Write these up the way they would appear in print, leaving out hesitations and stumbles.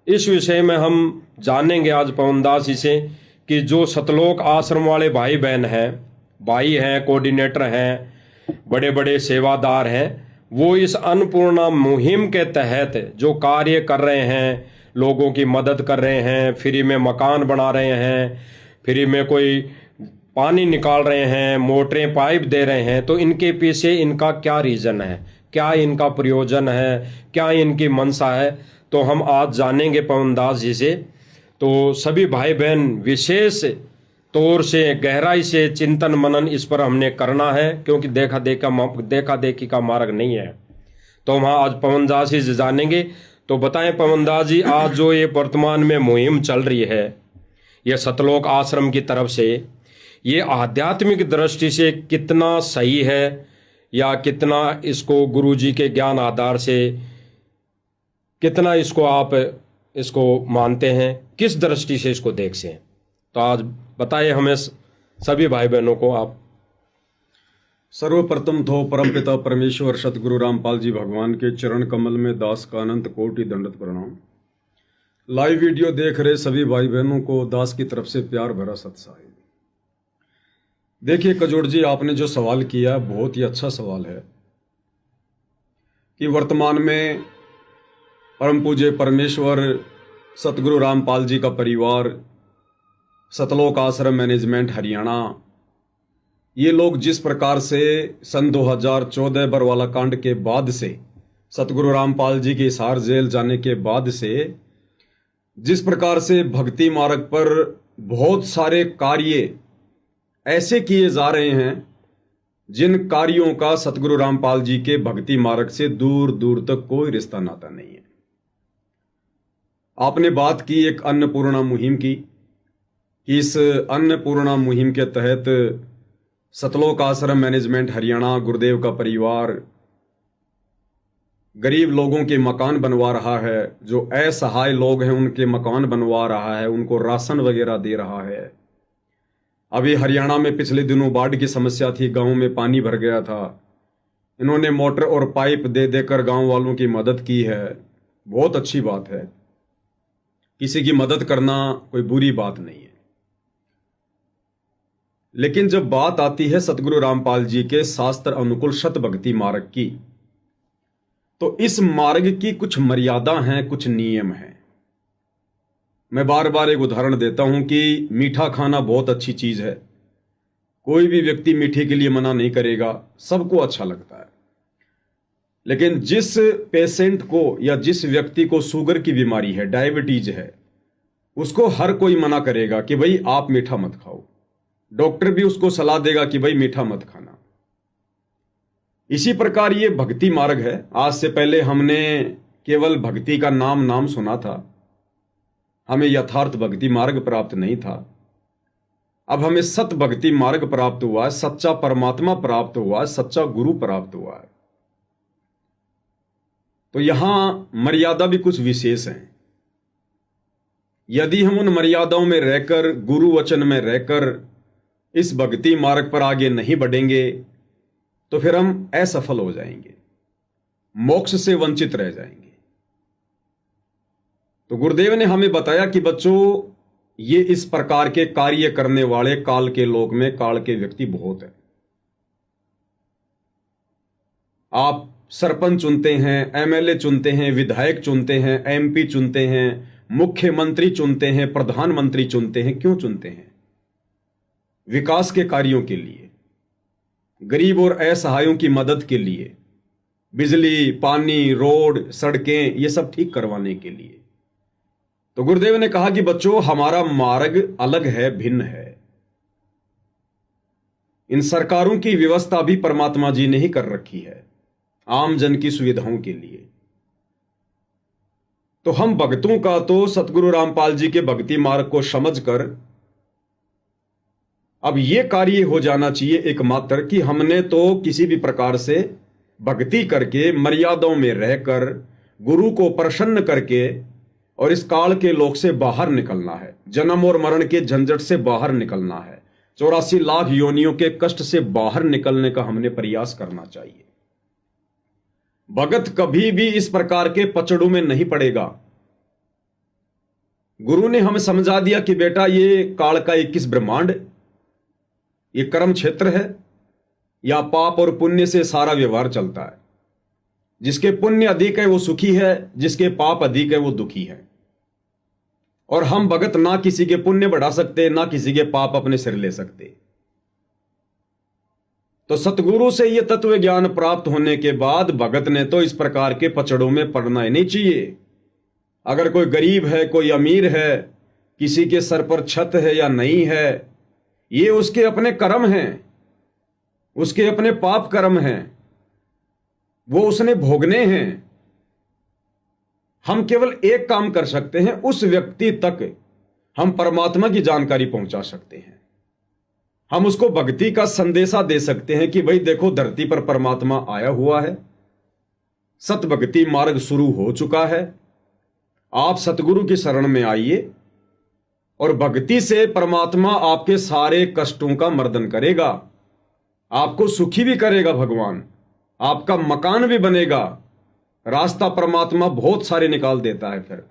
इस विषय में हम जानेंगे आज पवनदास जी से कि जो सतलोक आश्रम वाले भाई बहन हैं, भाई हैं, कोऑर्डिनेटर हैं, बड़े बड़े सेवादार हैं, वो इस अन्नपूर्णा मुहिम के तहत जो कार्य कर रहे हैं, लोगों की मदद कर रहे हैं, फ्री में मकान बना रहे हैं, फ्री में कोई पानी निकाल रहे हैं, मोटरें पाइप दे रहे हैं, तो इनके पीछे इनका क्या रीज़न है, क्या इनका प्रयोजन है, क्या इनकी मंशा है, तो हम आज जानेंगे पवनदास जी से। तो सभी भाई बहन विशेष तौर से गहराई से चिंतन मनन इस पर हमने करना है, क्योंकि देखा देखी का मार्ग नहीं है। तो हम आज पवनदास जी से जानेंगे। तो बताएं पवनदास जी, आज जो ये वर्तमान में मुहिम चल रही है, ये सतलोक आश्रम की तरफ से, ये आध्यात्मिक दृष्टि से कितना सही है या कितना इसको गुरु जी के ज्ञान आधार से कितना इसको आप इसको मानते हैं, किस दृष्टि से इसको देखते हैं? तो आज बताइए हमें सभी भाई बहनों को आप। सर्वप्रथम तो परमपिता परमेश्वर सतगुरु रामपाल जी भगवान के चरण कमल में दास का अनंत कोटि दंडवत प्रणाम। लाइव वीडियो देख रहे सभी भाई बहनों को दास की तरफ से प्यार भरा सत्साहिब। देखिए कजोड़ जी, आपने जो सवाल किया बहुत ही अच्छा सवाल है कि वर्तमान में परम पूज्य परमेश्वर सतगुरु रामपाल जी का परिवार, सतलोक आश्रम मैनेजमेंट हरियाणा, ये लोग जिस प्रकार से सन 2014 बरवाला कांड के बाद से, सतगुरु रामपाल जी के हिसार जेल जाने के बाद से जिस प्रकार से भक्ति मार्ग पर बहुत सारे कार्य ऐसे किए जा रहे हैं जिन कार्यों का सतगुरु रामपाल जी के भक्ति मार्ग से दूर दूर तक कोई रिश्ता नाता नहीं है। आपने बात की एक अन्नपूर्णा मुहिम की, कि इस अन्नपूर्णा मुहिम के तहत सतलोक आश्रम मैनेजमेंट हरियाणा, गुरुदेव का परिवार गरीब लोगों के मकान बनवा रहा है, जो असहाय लोग हैं उनके मकान बनवा रहा है, उनको राशन वगैरह दे रहा है। अभी हरियाणा में पिछले दिनों बाढ़ की समस्या थी, गांव में पानी भर गया था, इन्होंने मोटर और पाइप दे देकर गांव वालों की मदद की है। बहुत अच्छी बात है, किसी की मदद करना कोई बुरी बात नहीं है। लेकिन जब बात आती है सतगुरु रामपाल जी के शास्त्र अनुकूल शत भक्ति मार्ग की, तो इस मार्ग की कुछ मर्यादा हैं, कुछ नियम हैं। मैं बार बार एक उदाहरण देता हूं कि मीठा खाना बहुत अच्छी चीज है, कोई भी व्यक्ति मीठे के लिए मना नहीं करेगा, सबको अच्छा लगता है। लेकिन जिस पेशेंट को या जिस व्यक्ति को शुगर की बीमारी है, डायबिटीज है, उसको हर कोई मना करेगा कि भाई आप मीठा मत खाओ। डॉक्टर भी उसको सलाह देगा कि भाई मीठा मत खाना। इसी प्रकार ये भक्ति मार्ग है। आज से पहले हमने केवल भक्ति का नाम सुना था, हमें यथार्थ भक्ति मार्ग प्राप्त नहीं था। अब हमें सत भक्ति मार्ग प्राप्त हुआ है, सच्चा परमात्मा प्राप्त हुआ है, सच्चा गुरु प्राप्त हुआ है। तो यहां मर्यादा भी कुछ विशेष हैं। यदि हम उन मर्यादाओं में रहकर, गुरु वचन में रहकर इस भक्ति मार्ग पर आगे नहीं बढ़ेंगे तो फिर हम असफल हो जाएंगे, मोक्ष से वंचित रह जाएंगे। तो गुरुदेव ने हमें बताया कि बच्चों, ये इस प्रकार के कार्य करने वाले काल के लोक में काल के व्यक्ति बहुत हैं। आप सरपंच चुनते हैं, एमएलए चुनते हैं, विधायक चुनते हैं, एमपी चुनते हैं, मुख्यमंत्री चुनते हैं, प्रधानमंत्री चुनते हैं। क्यों चुनते हैं? विकास के कार्यों के लिए, गरीब और असहायों की मदद के लिए, बिजली, पानी, रोड, सड़कें, ये सब ठीक करवाने के लिए। तो गुरुदेव ने कहा कि बच्चों, हमारा मार्ग अलग है, भिन्न है। इन सरकारों की व्यवस्था भी परमात्मा जी ने ही कर रखी है आम जन की सुविधाओं के लिए। तो हम भक्तों का तो सतगुरु रामपाल जी के भक्ति मार्ग को समझकर अब यह कार्य हो जाना चाहिए एकमात्र कि हमने तो किसी भी प्रकार से भक्ति करके, मर्यादाओं में रहकर, गुरु को प्रसन्न करके और इस काल के लोक से बाहर निकलना है, जन्म और मरण के झंझट से बाहर निकलना है, 84 लाख योनियों के कष्ट से बाहर निकलने का हमने प्रयास करना चाहिए। भगत कभी भी इस प्रकार के पचड़ों में नहीं पड़ेगा। गुरु ने हमें समझा दिया कि बेटा ये काल का 21 ब्रह्मांड, ये कर्म क्षेत्र है, या पाप और पुण्य से सारा व्यवहार चलता है। जिसके पुण्य अधिक है वो सुखी है, जिसके पाप अधिक है वो दुखी है। और हम भगत ना किसी के पुण्य बढ़ा सकते, ना किसी के पाप अपने सिर ले सकते। तो सतगुरु से यह तत्व ज्ञान प्राप्त होने के बाद भगत ने तो इस प्रकार के पचड़ों में पड़ना ही नहीं चाहिए। अगर कोई गरीब है, कोई अमीर है, किसी के सर पर छत है या नहीं है, ये उसके अपने कर्म हैं, उसके अपने पाप कर्म हैं, वो उसने भोगने हैं। हम केवल एक काम कर सकते हैं, उस व्यक्ति तक हम परमात्मा की जानकारी पहुंचा सकते हैं। हम उसको भक्ति का संदेशा दे सकते हैं कि भाई देखो, धरती पर परमात्मा आया हुआ है, सत भक्ति मार्ग शुरू हो चुका है, आप सतगुरु की शरण में आइए और भक्ति से परमात्मा आपके सारे कष्टों का मर्दन करेगा, आपको सुखी भी करेगा भगवान, आपका मकान भी बनेगा। रास्ता परमात्मा बहुत सारे निकाल देता है। फिर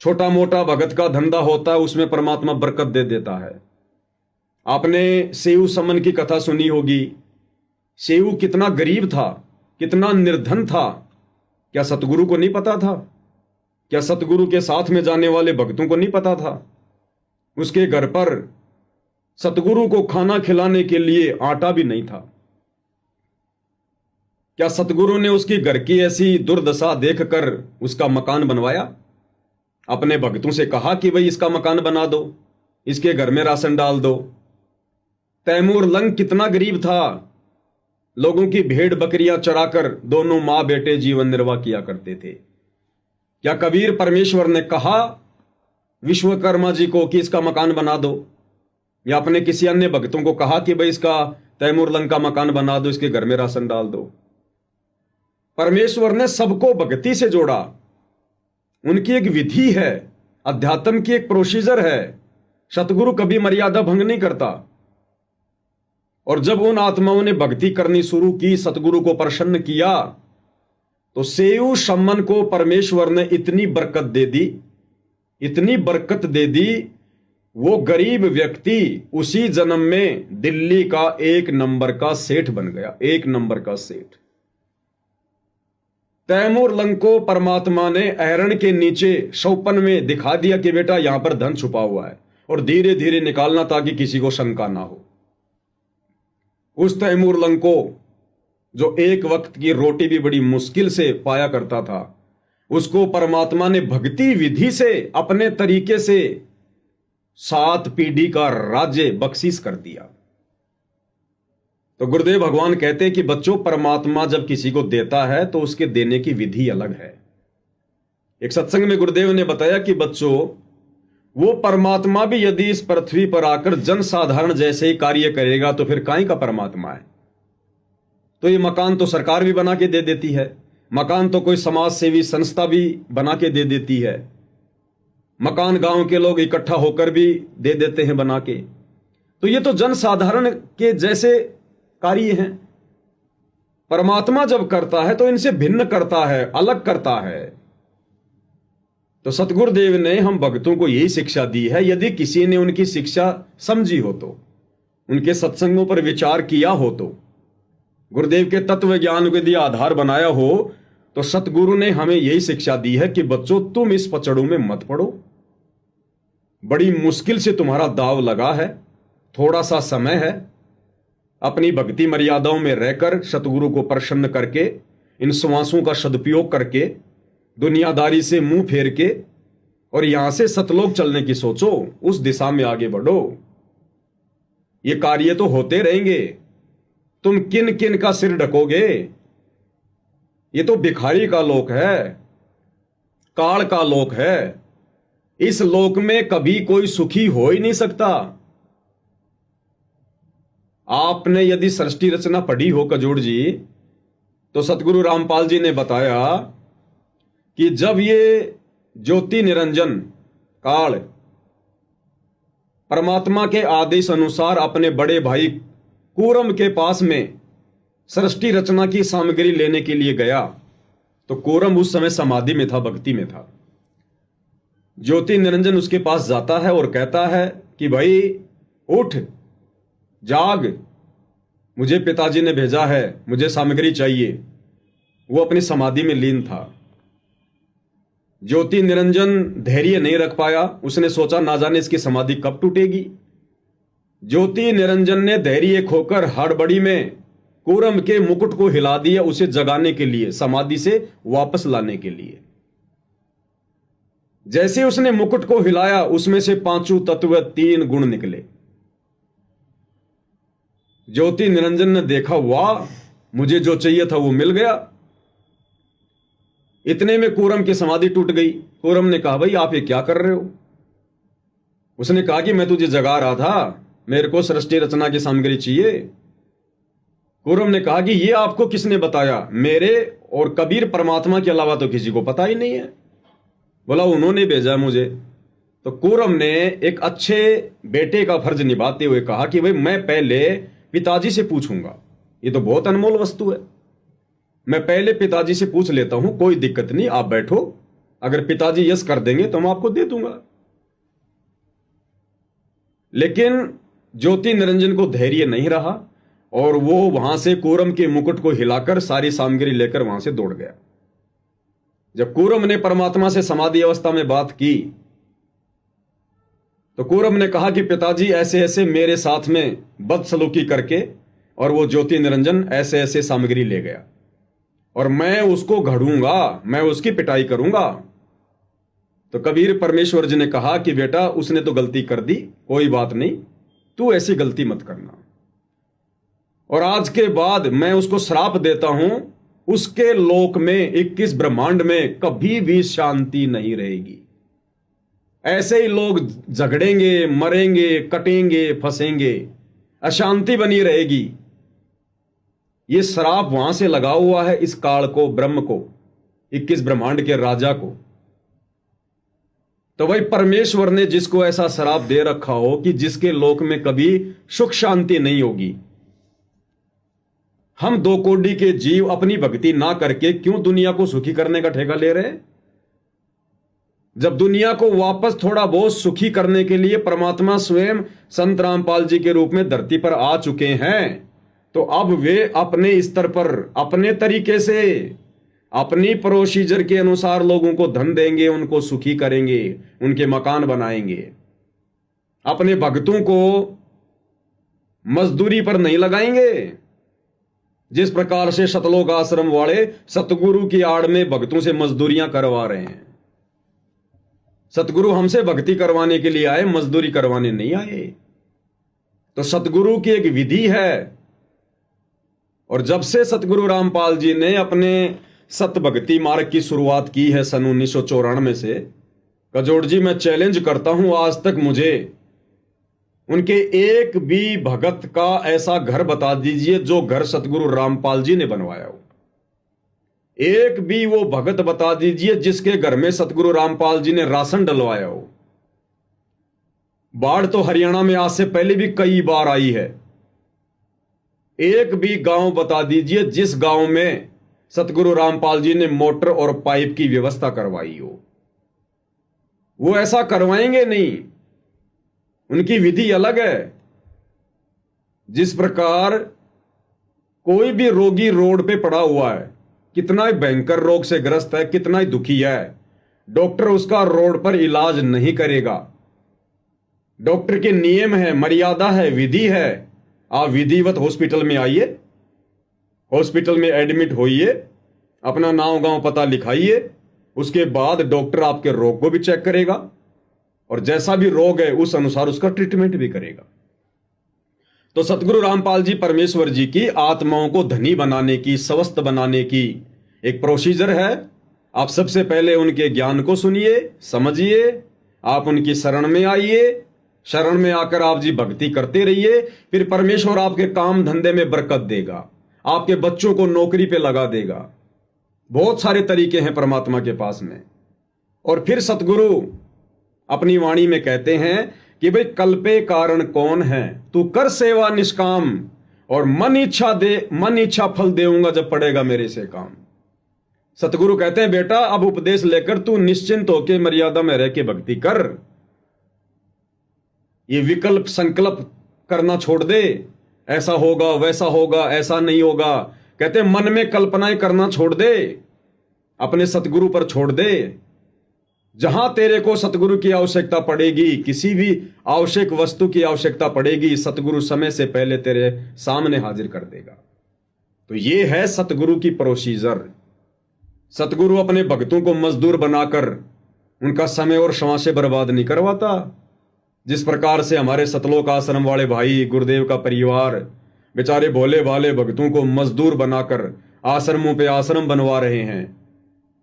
छोटा मोटा भगत का धंधा होता है, उसमें परमात्मा बरकत दे देता है। आपने सेऊ समन की कथा सुनी होगी। सेऊ कितना गरीब था, कितना निर्धन था, क्या सतगुरु को नहीं पता था? क्या सतगुरु के साथ में जाने वाले भक्तों को नहीं पता था? उसके घर पर सतगुरु को खाना खिलाने के लिए आटा भी नहीं था। क्या सतगुरु ने उसकी घर की ऐसी दुर्दशा देखकर उसका मकान बनवाया? अपने भक्तों से कहा कि भाई इसका मकान बना दो, इसके घर में राशन डाल दो। तैमूर लंग कितना गरीब था, लोगों की भेड़ बकरियां चराकर दोनों मां बेटे जीवन निर्वाह किया करते थे। क्या कबीर परमेश्वर ने कहा विश्वकर्मा जी को कि इसका मकान बना दो, या अपने किसी अन्य भक्तों को कहा कि भाई इसका तैमूर लंग का मकान बना दो, इसके घर में राशन डाल दो? परमेश्वर ने सबको भक्ति से जोड़ा। उनकी एक विधि है, अध्यात्म की एक प्रोसीजर है। सतगुरु कभी मर्यादा भंग नहीं करता। और जब उन आत्माओं ने भक्ति करनी शुरू की, सतगुरु को प्रसन्न किया, तो सेऊ सम्मन को परमेश्वर ने इतनी बरकत दे दी, इतनी बरकत दे दी, वो गरीब व्यक्ति उसी जन्म में दिल्ली का 1 नंबर का सेठ बन गया। 1 नंबर का सेठ। तैमूर लंग को परमात्मा ने अहरण के नीचे शौपन में दिखा दिया कि बेटा यहां पर धन छुपा हुआ है, और धीरे धीरे निकालना ताकि किसी को शंका ना हो। उस तैमूर लंग को, जो एक वक्त की रोटी भी बड़ी मुश्किल से पाया करता था, उसको परमात्मा ने भक्ति विधि से अपने तरीके से 7 पीढ़ी का राज्य बख्शीश कर दिया। तो गुरुदेव भगवान कहते हैं कि बच्चों, परमात्मा जब किसी को देता है तो उसके देने की विधि अलग है। एक सत्संग में गुरुदेव ने बताया कि बच्चों, वो परमात्मा भी यदि इस पृथ्वी पर आकर जनसाधारण जैसे ही कार्य करेगा तो फिर काहे का परमात्मा है? तो ये मकान तो सरकार भी बना के दे देती है, मकान तो कोई समाज सेवी संस्था भी बना के दे देती है, मकान गांव के लोग इकट्ठा होकर भी दे देते हैं बना के। तो ये तो जनसाधारण के जैसे कार्य हैं। परमात्मा जब करता है तो इनसे भिन्न करता है, अलग करता है। तो सतगुरुदेव ने हम भक्तों को यही शिक्षा दी है। यदि किसी ने उनकी शिक्षा समझी हो, तो उनके सत्संगों पर विचार किया हो, तो गुरुदेव के तत्व ज्ञान को यदि आधार बनाया हो, तो सतगुरु ने हमें यही शिक्षा दी है कि बच्चों, तुम इस पचड़ों में मत पड़ो। बड़ी मुश्किल से तुम्हारा दाव लगा है, थोड़ा सा समय है, अपनी भक्ति मर्यादाओं में रहकर सतगुरु को प्रसन्न करके, इन श्वासों का सदुपयोग करके, दुनियादारी से मुंह फेर के और यहां से सतलोक चलने की सोचो, उस दिशा में आगे बढ़ो। ये कार्य तो होते रहेंगे, तुम किन किन का सिर ढकोगे? ये तो भिखारी का लोक है, काल का लोक है। इस लोक में कभी कोई सुखी हो ही नहीं सकता। आपने यदि सृष्टि रचना पढ़ी हो कजोड़ जी, तो सतगुरु रामपाल जी ने बताया कि जब ये ज्योति निरंजन काल परमात्मा के आदेश अनुसार अपने बड़े भाई कूरम के पास में सृष्टि रचना की सामग्री लेने के लिए गया, तो कूरम उस समय समाधि में था, भक्ति में था। ज्योति निरंजन उसके पास जाता है और कहता है कि भाई उठ, जाग, मुझे पिताजी ने भेजा है, मुझे सामग्री चाहिए। वो अपनी समाधि में लीन था। ज्योति निरंजन धैर्य नहीं रख पाया। उसने सोचा ना जाने इसकी समाधि कब टूटेगी। ज्योति निरंजन ने धैर्य खोकर हड़बड़ी में कूरम के मुकुट को हिला दिया, उसे जगाने के लिए, समाधि से वापस लाने के लिए। जैसे उसने मुकुट को हिलाया, उसमें से पांचों तत्व, 3 गुण निकले। ज्योति निरंजन ने देखा, वाह, मुझे जो चाहिए था वो मिल गया। इतने में कूरम की समाधि टूट गई। कूरम ने कहा, भाई आप ये क्या कर रहे हो? उसने कहा कि मैं तुझे जगा रहा था, मेरे को सृष्टि रचना की सामग्री चाहिए। कूरम ने कहा कि ये आपको किसने बताया? मेरे और कबीर परमात्मा के अलावा तो किसी को पता ही नहीं है। बोला, उन्होंने भेजा मुझे। तो कूरम ने एक अच्छे बेटे का फर्ज निभाते हुए कहा कि भाई मैं पहले पिताजी से पूछूंगा, ये तो बहुत अनमोल वस्तु है, मैं पहले पिताजी से पूछ लेता हूं, कोई दिक्कत नहीं, आप बैठो, अगर पिताजी यस कर देंगे तो मैं आपको दे दूंगा। लेकिन ज्योति निरंजन को धैर्य नहीं रहा और वो वहां से कूरम के मुकुट को हिलाकर सारी सामग्री लेकर वहां से दौड़ गया। जब कूरम ने परमात्मा से समाधि अवस्था में बात की तो कूरम ने कहा कि पिताजी ऐसे ऐसे मेरे साथ में बदसलूकी करके, और वो ज्योति निरंजन ऐसे ऐसे सामग्री ले गया और मैं उसको घड़ूंगा, मैं उसकी पिटाई करूंगा। तो कबीर परमेश्वर जी ने कहा कि बेटा उसने तो गलती कर दी, कोई बात नहीं, तू ऐसी गलती मत करना, और आज के बाद मैं उसको श्राप देता हूं, उसके लोक में 21 ब्रह्मांड में कभी भी शांति नहीं रहेगी। ऐसे ही लोग झगड़ेंगे, मरेंगे, कटेंगे, फंसेंगे, अशांति बनी रहेगी। ये श्राप वहां से लगा हुआ है इस काल को, ब्रह्म को, 21 ब्रह्मांड के राजा को। तो भाई परमेश्वर ने जिसको ऐसा श्राप दे रखा हो कि जिसके लोक में कभी सुख शांति नहीं होगी, हम 2 कोटि के जीव अपनी भक्ति ना करके क्यों दुनिया को सुखी करने का ठेका ले रहे हैं? जब दुनिया को वापस थोड़ा बहुत सुखी करने के लिए परमात्मा स्वयं संत रामपाल जी के रूप में धरती पर आ चुके हैं, तो अब वे अपने स्तर पर, अपने तरीके से, अपनी प्रोसीजर के अनुसार लोगों को धन देंगे, उनको सुखी करेंगे, उनके मकान बनाएंगे। अपने भक्तों को मजदूरी पर नहीं लगाएंगे। जिस प्रकार से सतलोक आश्रम वाले सतगुरु की आड़ में भक्तों से मजदूरियां करवा रहे हैं। सतगुरु हमसे भक्ति करवाने के लिए आए, मजदूरी करवाने नहीं आए। तो सतगुरु की एक विधि है, और जब से सतगुरु रामपाल जी ने अपने सत भक्ति मार्ग की शुरुआत की है सन 1994 से, कजोड़ जी मैं चैलेंज करता हूं, आज तक मुझे उनके एक भी भगत का ऐसा घर बता दीजिए जो घर सतगुरु रामपाल जी ने बनवाया हो। एक भी वो भगत बता दीजिए जिसके घर में सतगुरु रामपाल जी ने राशन डलवाया हो। बाढ़ तो हरियाणा में आज से पहले भी कई बार आई है। एक भी गांव बता दीजिए जिस गांव में सतगुरु रामपाल जी ने मोटर और पाइप की व्यवस्था करवाई हो। वो ऐसा करवाएंगे नहीं, उनकी विधि अलग है। जिस प्रकार कोई भी रोगी रोड पे पड़ा हुआ है, कितना ही भयंकर रोग से ग्रस्त है, कितना ही दुखी है, डॉक्टर उसका रोड पर इलाज नहीं करेगा। डॉक्टर के नियम है, मर्यादा है, विधि है। आप विधिवत हॉस्पिटल में आइए, हॉस्पिटल में एडमिट होइए, अपना नाम गांव पता लिखाइए, उसके बाद डॉक्टर आपके रोग को भी चेक करेगा और जैसा भी रोग है उस अनुसार उसका ट्रीटमेंट भी करेगा। तो सतगुरु रामपाल जी परमेश्वर जी की आत्माओं को धनी बनाने की, स्वस्थ बनाने की एक प्रोसीजर है। आप सबसे पहले उनके ज्ञान को सुनिए, समझिए, आप उनकी शरण में आइए, शरण में आकर आप जी भक्ति करते रहिए, फिर परमेश्वर आपके काम धंधे में बरकत देगा, आपके बच्चों को नौकरी पे लगा देगा। बहुत सारे तरीके हैं परमात्मा के पास में। और फिर सतगुरु अपनी वाणी में कहते हैं कि भाई कल्पे कारण कौन है, तू कर सेवा निष्काम और मन इच्छा फल देऊंगा जब पड़ेगा मेरे से काम। सतगुरु कहते हैं बेटा अब उपदेश लेकर तू निश्चिंत होकर मर्यादा में रह के भक्ति कर। ये विकल्प संकल्प करना छोड़ दे, ऐसा होगा वैसा होगा ऐसा नहीं होगा। कहते हैं मन में कल्पनाएं करना छोड़ दे, अपने सतगुरु पर छोड़ दे। जहां तेरे को सतगुरु की आवश्यकता पड़ेगी, किसी भी आवश्यक वस्तु की आवश्यकता पड़ेगी, सतगुरु समय से पहले तेरे सामने हाजिर कर देगा। तो ये है सतगुरु की प्रोसीजर। सतगुरु अपने भक्तों को मजदूर बनाकर उनका समय और श्वासें बर्बाद नहीं करवाता। जिस प्रकार से हमारे सतलोक आश्रम वाले भाई, गुरुदेव का परिवार बेचारे भोले भाले भक्तों को मजदूर बनाकर आश्रमों पे आश्रम बनवा रहे हैं,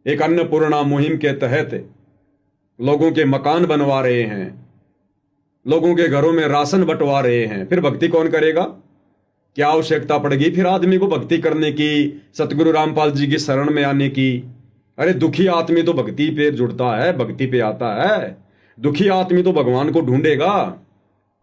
एक अन्नपूर्णा मुहिम के तहत लोगों के मकान बनवा रहे हैं, लोगों के घरों में राशन बंटवा रहे हैं, फिर भक्ति कौन करेगा? क्या आवश्यकता पड़ेगी फिर आदमी को भक्ति करने की, सतगुरु रामपाल जी की शरण में आने की? अरे दुखी आदमी तो भक्ति पे जुड़ता है, भक्ति पे आता है। दुखी आदमी तो भगवान को ढूंढेगा,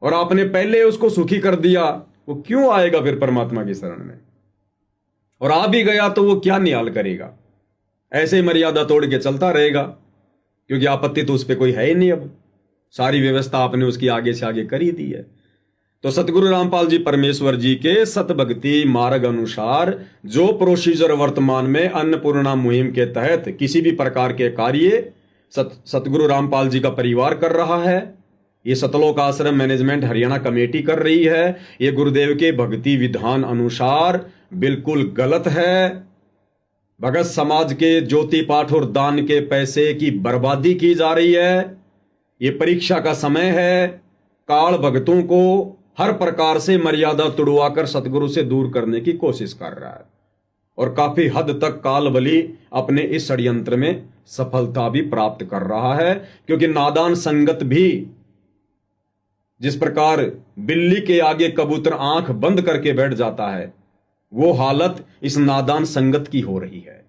और आपने पहले उसको सुखी कर दिया, वो क्यों आएगा फिर परमात्मा की शरण में? और आ भी गया तो वो क्या निहाल करेगा? ऐसे ही मर्यादा तोड़ के चलता रहेगा, क्योंकि आपत्ति तो उस पर कोई है ही नहीं। अब सारी व्यवस्था आपने उसकी आगे से आगे कर ही दी है। तो सतगुरु रामपाल जी परमेश्वर जी के सतभक्ति मार्ग अनुसार जो प्रोसीजर वर्तमान में अन्नपूर्णा मुहिम के तहत किसी भी प्रकार के कार्य सतगुरु रामपाल जी का परिवार कर रहा है, ये सतलोक आश्रम मैनेजमेंट हरियाणा कमेटी कर रही है, ये गुरुदेव के भक्ति विधान अनुसार बिल्कुल गलत है। भगत समाज के ज्योति पाठ और दान के पैसे की बर्बादी की जा रही है। ये परीक्षा का समय है। काल भक्तों को हर प्रकार से मर्यादा तुड़वाकर सतगुरु से दूर करने की कोशिश कर रहा है, और काफी हद तक काल बलि अपने इस षड्यंत्र में सफलता भी प्राप्त कर रहा है। क्योंकि नादान संगत भी, जिस प्रकार बिल्ली के आगे कबूतर आंख बंद करके बैठ जाता है, वो हालत इस नादान संगत की हो रही है।